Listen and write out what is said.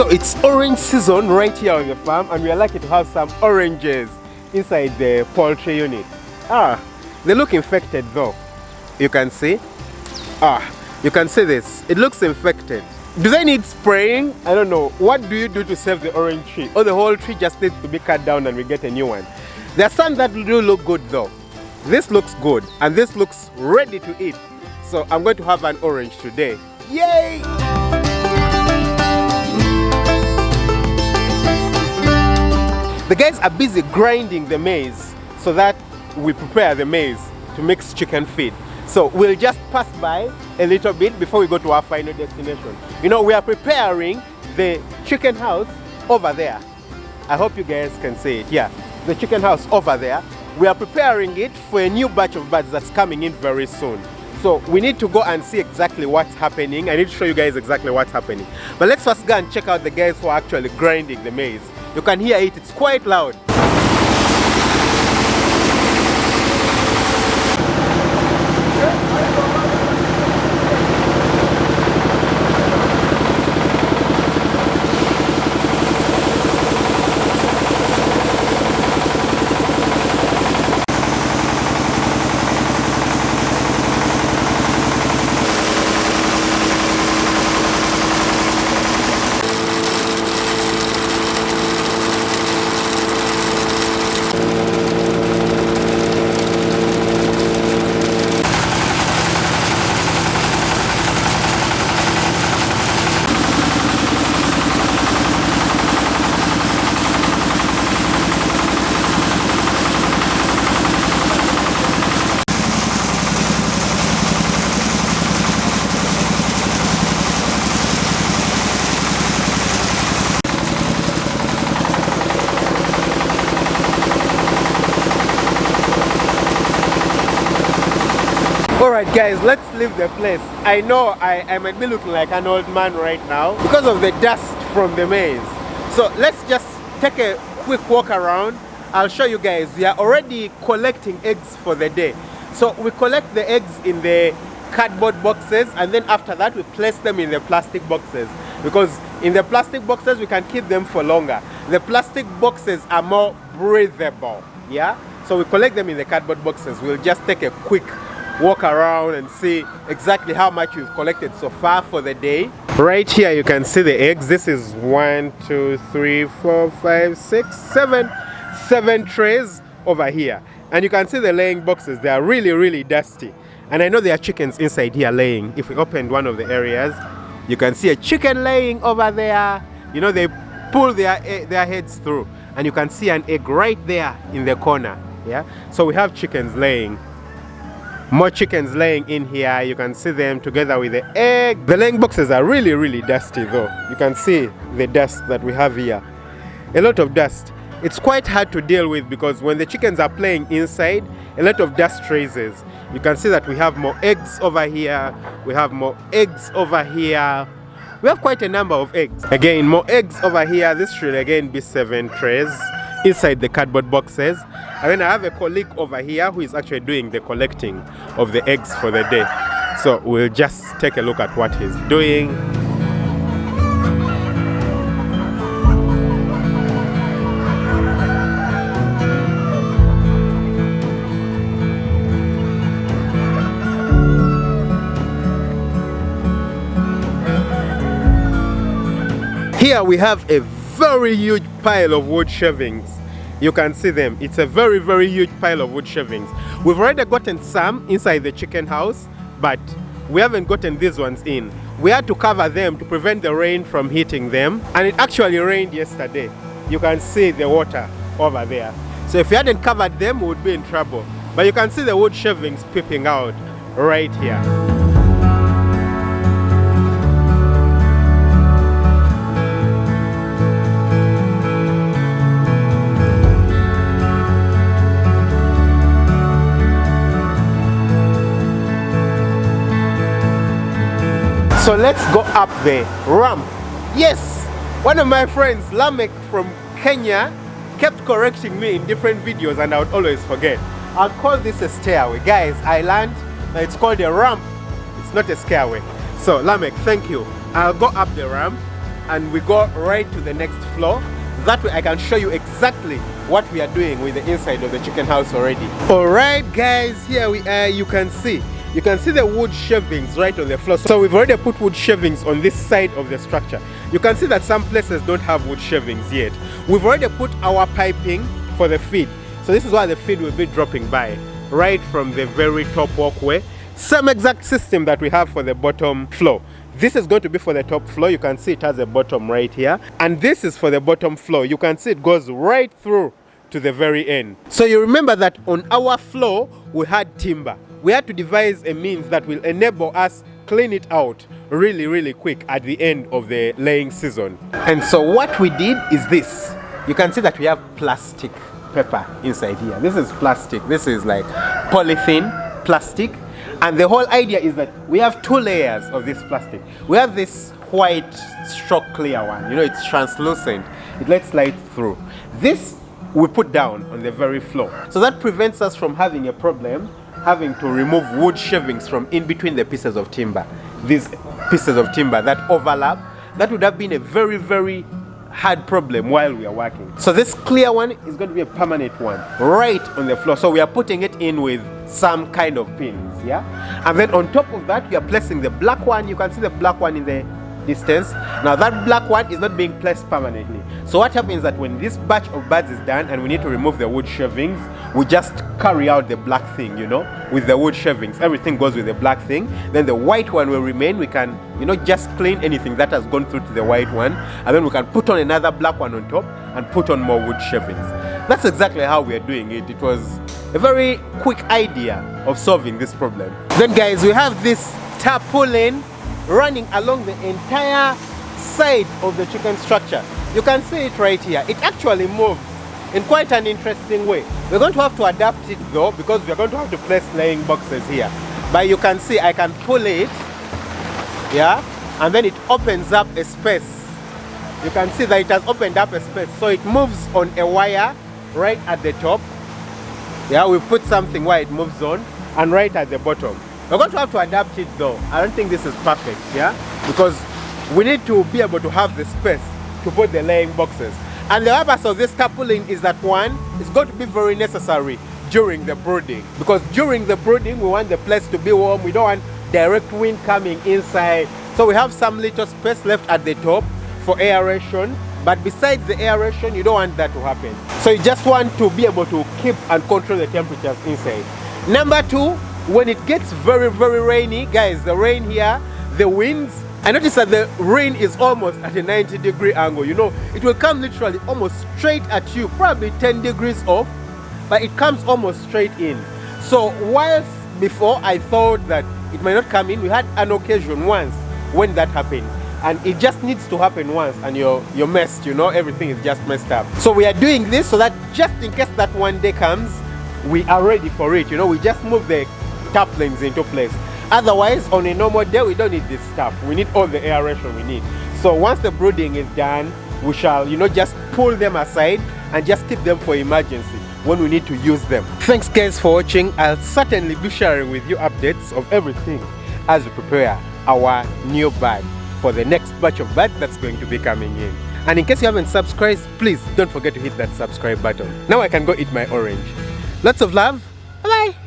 So it's orange season right here on the farm, and we are lucky to have some oranges inside the poultry unit. They look infected though. You can see. You can see this. It looks infected. Do they need spraying? I don't know. What do you do to save the orange tree? Or the whole tree just needs to be cut down and we get a new one? There are some that do look good though. This looks good and this looks ready to eat. So I'm going to have an orange today. Yay! The guys are busy grinding the maize so that we prepare the maize to mix chicken feed. So we'll just pass by a little bit before we go to our final destination. You know, we are preparing the chicken house over there. I hope you guys can see it. Yeah, the chicken house over there. We are preparing it for a new batch of birds that's coming in very soon. So we need to go and see exactly what's happening. I need to show you guys exactly what's happening. But let's first go and check out the guys who are actually grinding the maize. You can hear it, it's quite loud. Alright guys, let's leave the place. I know I might be looking like an old man right now because of the dust from the maize. So let's just take a quick walk around. I'll show you guys. We are already collecting eggs for the day. So we collect the eggs in the cardboard boxes, and then after that we place them in the plastic boxes, because in the plastic boxes we can keep them for longer. The plastic boxes are more breathable. Yeah, so we collect them in the cardboard boxes. We'll just take a quick walk around and see exactly how much we've collected so far for the day. Right here you can see the eggs. This is 1, 2, 3, 4, 5, 6, 7 trays over here, and you can see the laying boxes. They are really dusty, and I know there are chickens inside here laying. If we opened one of the areas, you can see a chicken laying over there. You know, they pull their heads through, and you can see an egg right there in the corner. Yeah, so we have chickens laying. More chickens laying in here. You can see them together with the egg. The laying boxes are really dusty though. You can see the dust that we have here. A lot of dust. It's quite hard to deal with because when the chickens are playing inside, a lot of dust raises. You can see that we have more eggs over here. We have more eggs over here. We have quite a number of eggs. Again, more eggs over here. This should again be 7 trays inside the cardboard boxes. And then I have a colleague over here who is actually doing the collecting of the eggs for the day. So we'll just take a look at what he's doing. Here we have a very huge pile of wood shavings. You can see them. It's a very huge pile of wood shavings. We've already gotten some inside the chicken house, but we haven't gotten these ones in. We had to cover them to prevent the rain from hitting them, and it actually rained yesterday. You can see the water over there. So if we hadn't covered them, we would be in trouble. But you can see the wood shavings peeping out right here. So let's go up the ramp. Yes, one of my friends, Lamek from Kenya, kept correcting me in different videos and I would always forget. I'll call this a stairway. Guys, I learned that it's called a ramp. It's not a stairway. So Lamek, thank you. I'll go up the ramp and we go right to the next floor. That way I can show you exactly what we are doing with the inside of the chicken house already. Alright guys, here we are. You can see the wood shavings right on the floor. So we've already put wood shavings on this side of the structure. You can see that some places don't have wood shavings yet. We've already put our piping for the feed. So this is why the feed will be dropping by right from the very top walkway. Same exact system that we have for the bottom floor. This is going to be for the top floor. You can see it has a bottom right here. And this is for the bottom floor. You can see it goes right through to the very end. So you remember that on our floor, we had timber. We had to devise a means that will enable us clean it out really, really quick at the end of the laying season. And so what we did is this. You can see that we have plastic paper inside here. This is plastic. This is like polythene plastic. And the whole idea is that we have two layers of this plastic. We have this white stroke clear one. You know, it's translucent. It lets light through. This we put down on the very floor. So that prevents us from having a problem having to remove wood shavings from in between the pieces of timber. These pieces of timber that overlap, that would have been a very, very hard problem while we are working. So this clear one is going to be a permanent one right on the floor. So we are putting it in with some kind of pins, yeah? And then on top of that, we are placing the black one. You can see the black one in the distance. Now that black one is not being placed permanently. So what happens is that when this batch of birds is done and we need to remove the wood shavings, we just carry out the black thing, you know, with the wood shavings. Everything goes with the black thing. Then the white one will remain. We can, you know, just clean anything that has gone through to the white one. And then we can put on another black one on top and put on more wood shavings. That's exactly how we are doing it. It was a very quick idea of solving this problem. Then guys, we have this tarpaulin running along the entire side of the chicken structure. You can see it right here. It actually moves in quite an interesting way. We're going to have to adapt it though, because we're going to have to place laying boxes here. But you can see I can pull it, yeah, and then it opens up a space. You can see that it has opened up a space. So it moves on a wire right at the top. Yeah, we put something where it moves on, and right at the bottom. We're going to have to adapt it though. I don't think this is perfect, yeah? Because we need to be able to have the space to put the laying boxes. And the purpose of this tarpaulin is that one, it's going to be very necessary during the brooding. Because during the brooding, we want the place to be warm. We don't want direct wind coming inside. So we have some little space left at the top for aeration. But besides the aeration, you don't want that to happen. So you just want to be able to keep and control the temperatures inside. Number two, when it gets very, very rainy, guys, the rain here, the winds, I notice that the rain is almost at a 90-degree angle. You know, it will come literally almost straight at you, probably 10 degrees off, but it comes almost straight in. So whilst before I thought that it might not come in, we had an occasion once when that happened. And it just needs to happen once and you're messed, you know, everything is just messed up. So we are doing this so that just in case that one day comes, we are ready for it. You know, we just move the tarpaulins into place. Otherwise, on a normal day, we don't need this stuff. We need all the aeration we need. So once the brooding is done, we shall, you know, just pull them aside and just keep them for emergency when we need to use them. Thanks guys for watching. I'll certainly be sharing with you updates of everything as we prepare our new bag for the next batch of birds that's going to be coming in. And in case you haven't subscribed, please don't forget to hit that subscribe button. Now I can go eat my orange. Lots of love. Bye-bye.